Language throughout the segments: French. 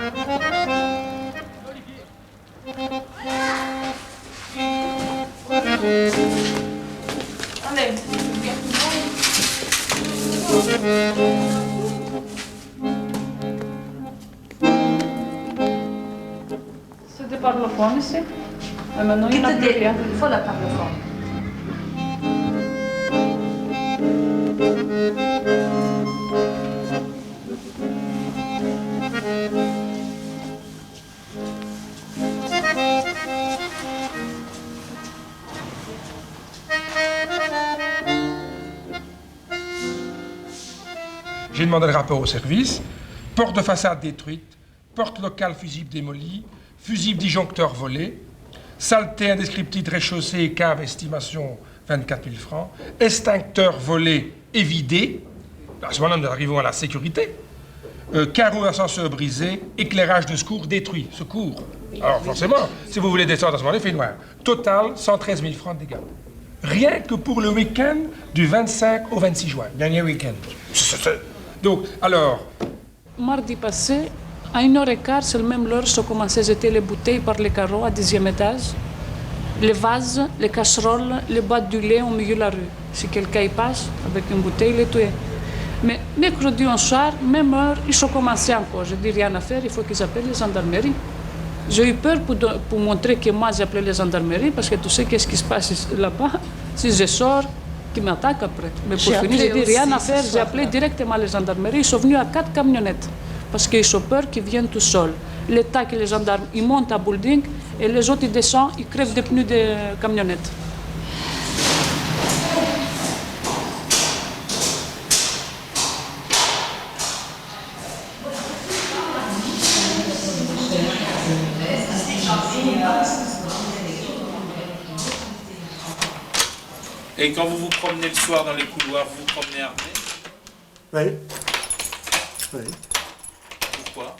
Allez, c'est des parlophones ici. Et maintenant, il n'y en a plus rien. Il faut la parlophone. J'ai demandé le rapport au service. Porte de façade détruite, porte locale fusible démolie, fusible disjoncteur volé, saleté indescriptible rez-chaussée et cave estimation 24 000 francs, extincteur volé et vidé. À ce moment-là, nous arrivons à la sécurité. Carreau ascenseur brisé, éclairage de secours détruit. Secours. Alors forcément, si vous voulez descendre à ce moment-là, il fait noir. Total, 113 000 francs de dégâts. Rien que pour le week-end du 25 au 26 juin. Dernier week-end. Donc, alors... Mardi passé, à 1h15, c'est le même l'heure, se commençaient à jeter les bouteilles par les carreaux à 10e étage, les vases, les casseroles, les boîtes du lait au milieu de la rue. Si quelqu'un y passe avec une bouteille, il est tué. Mais mercredi en soir, même heure, ils ont commencé encore. Je dis rien à faire, il faut qu'ils appellent les gendarmeries. J'ai eu peur pour montrer que moi j'ai appelé les gendarmeries parce que tu sais qu'est-ce qui se passe là-bas. Si je sors, qui m'attaquent après. Mais pour finir, j'ai dit rien à faire, j'ai appelé directement les gendarmeries. Ils sont venus à 4 camionnettes parce qu'ils ont peur qu'ils viennent tout seuls. L'État et les gendarmes, ils montent à building et les autres, ils descendent, ils crèvent des pneus de camionnettes. Et quand vous vous promenez le soir dans les couloirs, vous vous promenez armé? Oui. Pourquoi?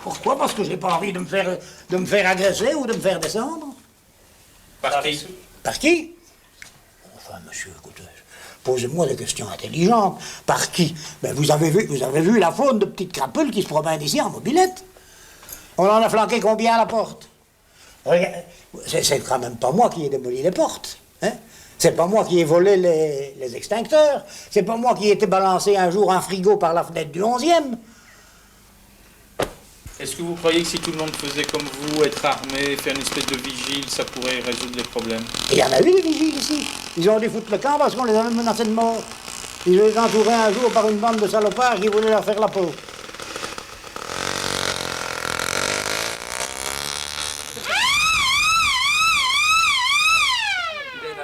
Pourquoi? Parce que j'ai pas envie de me faire agresser ou de me faire descendre. Par qui? Par qui? Enfin, monsieur, écoutez, posez-moi des questions intelligentes. Par qui? Ben, vous avez vu la faune de petites crapules qui se promènent ici en mobilette. On en a flanqué combien à la porte? C'est quand même pas moi qui ai démoli les portes. Hein? C'est pas moi qui ai volé les extincteurs. C'est pas moi qui ai été balancé un jour un frigo par la fenêtre du 11e. Est-ce que vous croyez que si tout le monde faisait comme vous, être armé, faire une espèce de vigile, ça pourrait résoudre les problèmes? Il y en a eu des vigiles ici. Ils ont dû foutre le camp parce qu'on les avait menacés de mort. Ils les entouraient un jour par une bande de salopards qui voulaient leur faire la peau.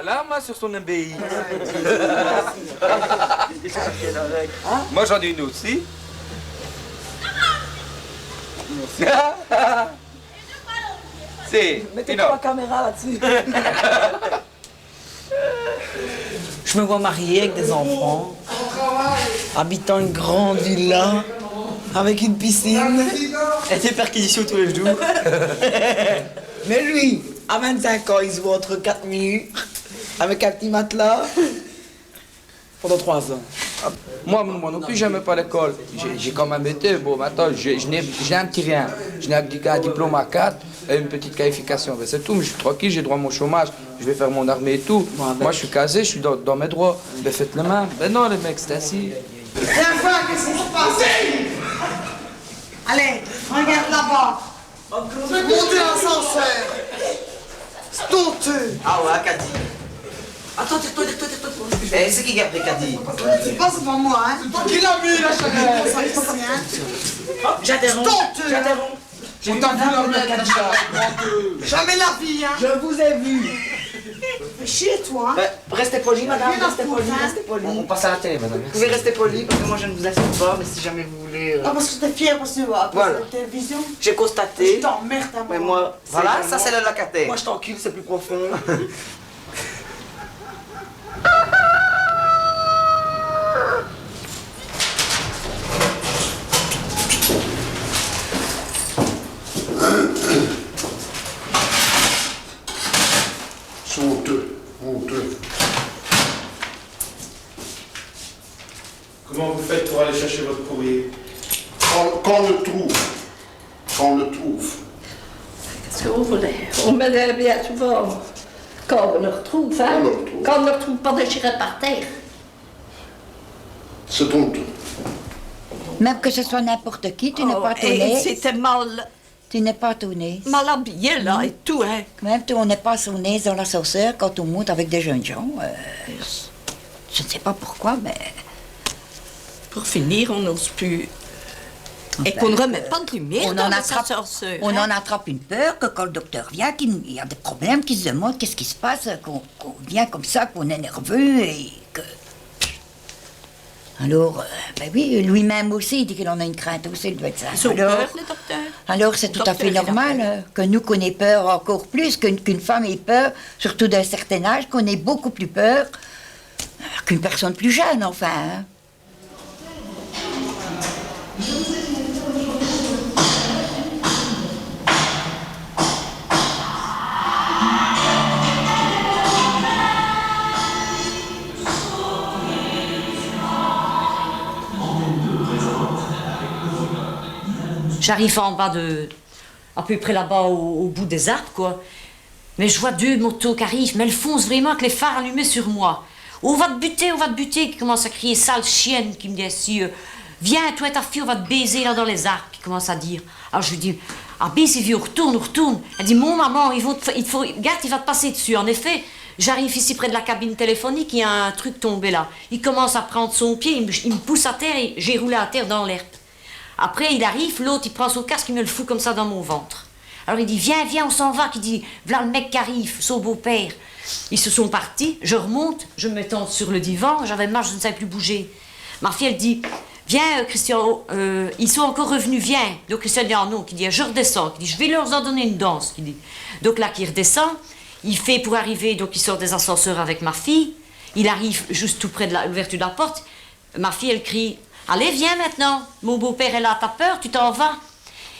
L'alarme sur son MBI. Moi j'en ai une aussi. Mettez 3 caméras là-dessus. Je me vois mariée avec des enfants, habitant une grande villa, avec une piscine et des perquisitions tous les jours. Mais lui, à 25 ans, il se voit entre 4 minutes, avec un petit matelas, pendant 3 ans. Moi non plus, j'aimais pas l'école. J'ai quand même été, bon, maintenant, je n'ai un petit rien. Je n'ai un diplôme à 4 et une petite qualification. Ben, c'est tout, mais je suis tranquille, j'ai droit à mon chômage, je vais faire mon armée et tout. Moi, je suis casé, je suis dans mes droits. Ben, faites le même. Ben non, les mecs, c'est ainsi. Enfin, qu'est-ce qui se passe? Allez, regarde là-bas. Montez l'ascenseur. C'est honteux. Ah ouais, Caddy. Attends, tire-toi. Eh, c'est qui garde Caddy? C'est pas devant moi, hein. C'est toi qui l'as mis, la chaleur. Ça ne passe rien. J'interromps. C'est honteux. On t'a vu dans le Caddy. Jamais la vie, hein. Je vous ai vu. Fais chier, toi. Restez poli, madame, Viens dans restez ce poli, coin. restez poli. On passe à la télé, madame. Vous pouvez rester poli, parce que moi je ne vous insulte pas, mais si jamais vous voulez... Ah, parce que t'es fier, parce que après Voilà. la télévision. J'ai Je constaté... t'emmerde à moi. Mais moi... Voilà, ça c'est le locataire. Moi je t'encule, c'est plus profond. Honteux. Comment vous faites pour aller chercher votre courrier? Quand on le trouve. Quand on le trouve. Qu'est-ce que vous voulez? On met bien souvent quand on le retrouve, hein? On le retrouve. Quand on ne le retrouve pas déchiré par terre. C'est honteux. Même que ce soit n'importe qui, tu n'es pas étonné. C'était mal, Tu n'es pas étonné. mal habillé, là, et tout, hein? Même on n'est pas sonné dans l'ascenseur quand on monte avec des jeunes gens. Je ne sais pas pourquoi, mais... Pour finir, on n'ose plus. Et qu'on ne remet pas de lumière dans l'ascenseur. On en attrape une peur que quand le docteur vient, qu'il y a des problèmes, qu'il se demande qu'est-ce qui se passe, qu'on vient comme ça, qu'on est nerveux et que... Alors, ben oui, lui-même aussi, il dit qu'il en a une crainte aussi, il doit être ça. Ils ont peur, les docteurs. Alors c'est tout à fait normal que nous, qu'on ait peur encore plus, qu'une femme ait peur, surtout d'un certain âge, qu'on ait beaucoup plus peur qu'une personne plus jeune, enfin. Hein. J'arrive en bas à peu près là-bas au bout des arbres, quoi. Mais je vois 2 motos qui arrivent, mais elles foncent vraiment avec les phares allumés sur moi. On va te buter, qui commence à crier, sale chienne, qui me dit si, viens, toi et ta fille, on va te baiser là dans les arbres, qui commence à dire. Alors je lui dis, ah baiser vieux, retourne. Elle dit, mon maman, regarde, il va te passer dessus. En effet, j'arrive ici près de la cabine téléphonique, il y a un truc tombé là. Il commence à prendre son pied, il me pousse à terre et j'ai roulé à terre dans l'herbe. Après, il arrive, l'autre, il prend son casque, il me le fout comme ça dans mon ventre. Alors il dit, viens, on s'en va. Il dit, voilà le mec qui arrive, son beau-père. Ils se sont partis, je remonte, je me tente sur le divan, j'avais marre, je ne savais plus bouger. Ma fille, elle dit, viens, Christian, ils sont encore revenus, viens. Donc Christian dit, ah non, qui dit, je redescends. Il dit, je vais leur en donner une danse. Il dit. Donc là, qui redescend, il fait pour arriver, donc il sort des ascenseurs avec ma fille. Il arrive juste tout près de l'ouverture de la porte. Ma fille, elle crie, allez, viens maintenant, mon beau-père est là, t'as peur, tu t'en vas.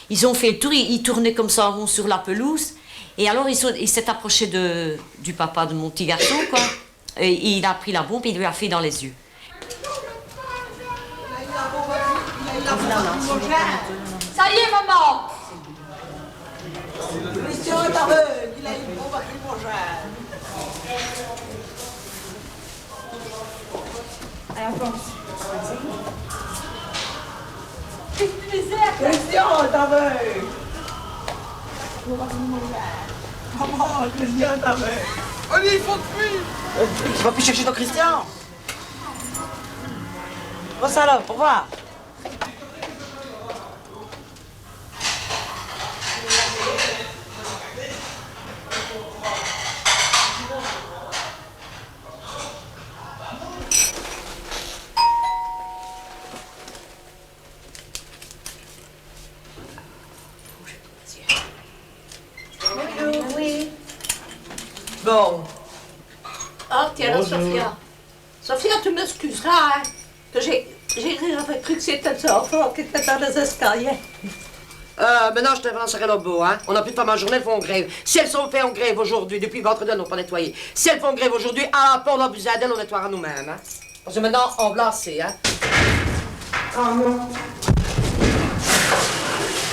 Ils ont fait le tour, ils tournaient comme ça en rond sur la pelouse. Et alors, il s'est approché du papa de mon petit garçon, quoi. Et il a pris la bombe et il lui a fait dans les yeux. Ça y est, maman! Christian est aveugle, il a une bombe lacrymogène. Christian est aveugle. Maman, Christian est aveugle. Allez, il faut que fuir. Tu vas plus chercher ton Christian. Bon, ça alors, au revoir. Oui. Bon. Ah, tiens là, Sophia. Sophia, tu m'excuseras, hein, que j'avais cru que c'était ça, enfant qui était dans les escaliers. Maintenant, je te lancerai le beau, hein. On n'a plus de femmes en journée, elles font grève. Si elles sont faites en grève aujourd'hui, depuis vendredi, elles n'ont pas nettoyé. Si elles font grève aujourd'hui, à la on a besoin d'elles, on nettoiera nous-mêmes, hein. Parce que maintenant, on blançait, hein. Ah non.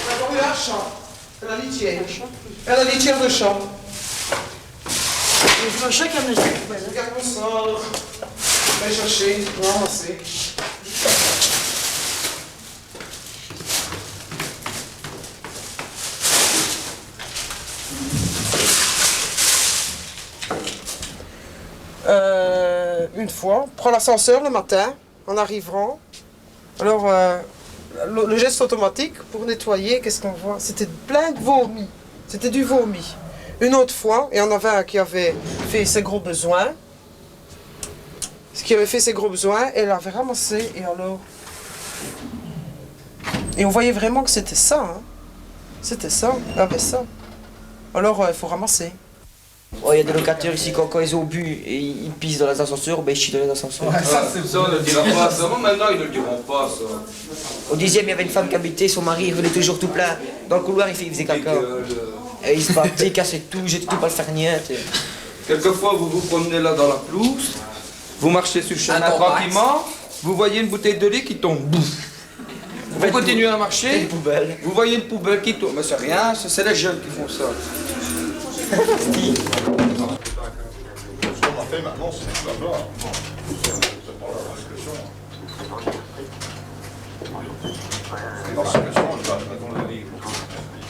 Elle a eu un champ. Elle a litière. Elle a litière de champ. Je veux chacun me dit. Regarde mon sort. Je vais chercher, je vais ramasser. Une fois, on prend l'ascenseur le matin, en arrivant. Alors, le geste automatique pour nettoyer, qu'est-ce qu'on voit? C'était plein de vomi. C'était du vomi. Une autre fois, et on avait un qui avait fait ses gros besoins. Qui avait fait ses gros besoins, et elle avait ramassé, et alors... Et on voyait vraiment que c'était ça, hein. C'était ça, elle avait ça. Alors, il faut ramasser. Oh, il y a des locataires ici, quand ils ont bu et ils pissent dans les ascenseurs, ben ils chient dans les ascenseurs. Ouais, ça, on ne le dira pas, ça. Maintenant, ils ne le diront pas, ça. Au 10e, il y avait une femme qui habitait, son mari il revenait toujours tout plein. Dans le couloir, il faisait caca. Et il se battait, il cassait tout, j'étais tout pas le faire niette. Quelquefois, vous vous promenez là dans la pelouse, vous marchez sur le chemin tranquillement, vous voyez une bouteille de lait qui tombe. Bouf. Vous continuez à marcher, vous voyez une poubelle qui tourne, mais c'est rien, c'est les jeunes qui font ça. Ce qu'on a fait maintenant, c'est là-bas.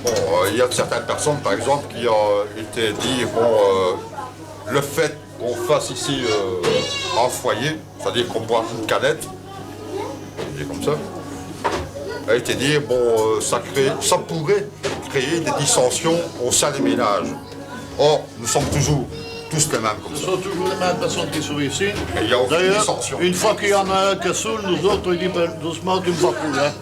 Bon, il y a certaines personnes, par exemple, qui ont été dit, bon, le fait qu'on fasse ici un foyer, c'est-à-dire qu'on boit une canette, c'est comme ça, a été dit, bon, ça pourrait créer des dissensions au sein des ménages. Or, nous sommes toujours tous les mêmes comme ça. Ce sont toujours les mêmes personnes qui sont ici. Et il y a aucune D'ailleurs, dissension. une fois qu'il y en a un qui saoule, nous autres, il dit doucement, tu me vas plus, hein.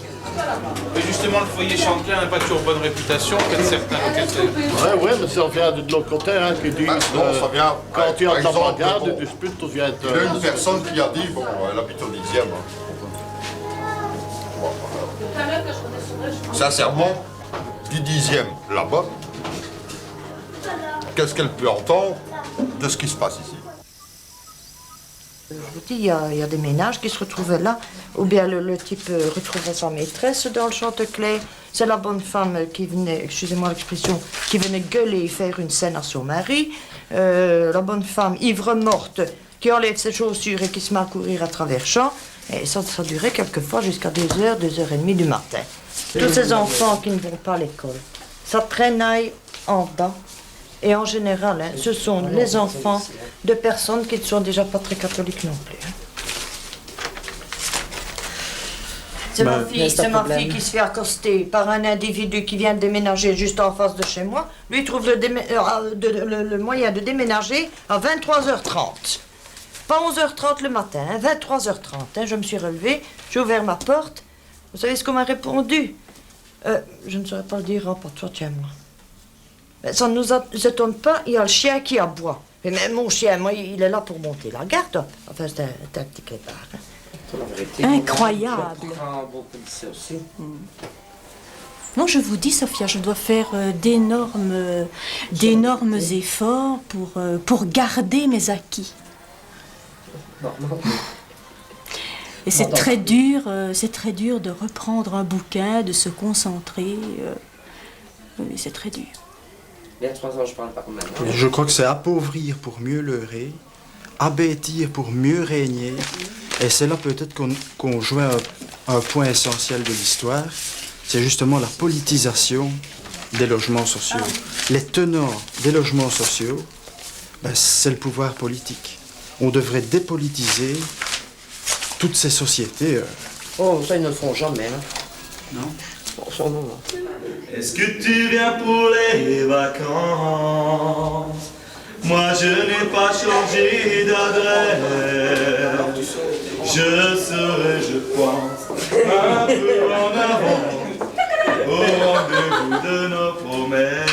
Mais justement, le foyer Chantecaille n'a pas toujours bonne réputation auprès de certains locataires. Oui, mais ça vient de l'autre côté, hein, qui disent non, ça vient, quand il y a de la par exemple, bagarre, bon, des disputes, tout vient de... il y a une personne qui a dit, bon, elle habite au 10e. Bon, sincèrement, du 10e là-bas, qu'est-ce qu'elle peut entendre de ce qui se passe ici? Je vous dis, il y a des ménages qui se retrouvaient là, ou bien le type retrouvait sa maîtresse dans le Chantecaille. C'est la bonne femme qui venait, excusez-moi l'expression, qui venait gueuler et faire une scène à son mari. La bonne femme ivre morte qui enlève ses chaussures et qui se met à courir à travers champs. Et ça durait quelquefois jusqu'à 2h, 2h30 du matin. Tous ces enfants qui ne vont pas à l'école, ça traînaille en bas. Et en général, hein, ce sont les enfants de personnes qui ne sont déjà pas très catholiques non plus. Hein. C'est ma fille qui se fait accoster par un individu qui vient de déménager juste en face de chez moi. Lui trouve le moyen de déménager à 23h30. Pas 11h30 le matin, hein, 23h30. Hein, je me suis relevée, j'ai ouvert ma porte. Vous savez ce qu'on m'a répondu? Je ne saurais pas le dire en patois, tiens-moi. Ça ne nous étonne pas, il y a le chien qui aboie. Mais même mon chien, moi, il est là pour monter la garde. Enfin, c'est un petit clébard. Hein. Incroyable. Non, je vous dis, Sophia, je dois faire d'énormes efforts pour garder mes acquis. Et c'est très dur de reprendre un bouquin, de se concentrer. Oui, c'est très dur. Il y a 3 ans, je parle pas comme maintenant. Je crois que c'est appauvrir pour mieux leurrer, abêtir pour mieux régner. Et c'est là peut-être qu'on joint un point essentiel de l'histoire. C'est justement la politisation des logements sociaux. Les tenants des logements sociaux, ben, c'est le pouvoir politique. On devrait dépolitiser toutes ces sociétés. Oh, ça, ils ne le font jamais. Hein. Non. Bon, ça, non. Est-ce que tu viens pour les vacances? Moi je n'ai pas changé d'adresse. Je serai, je pense, un peu en avant au rendez-vous de nos promesses.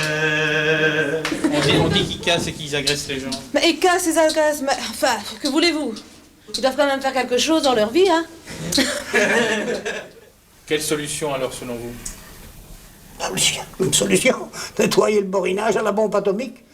On dit qu'ils cassent et qu'ils agressent les gens. Mais ils cassent, ils agressent, mais enfin, que voulez-vous? Ils doivent quand même faire quelque chose dans leur vie, hein. Quelle solution alors selon vous? Une solution, nettoyer le borinage à la bombe atomique.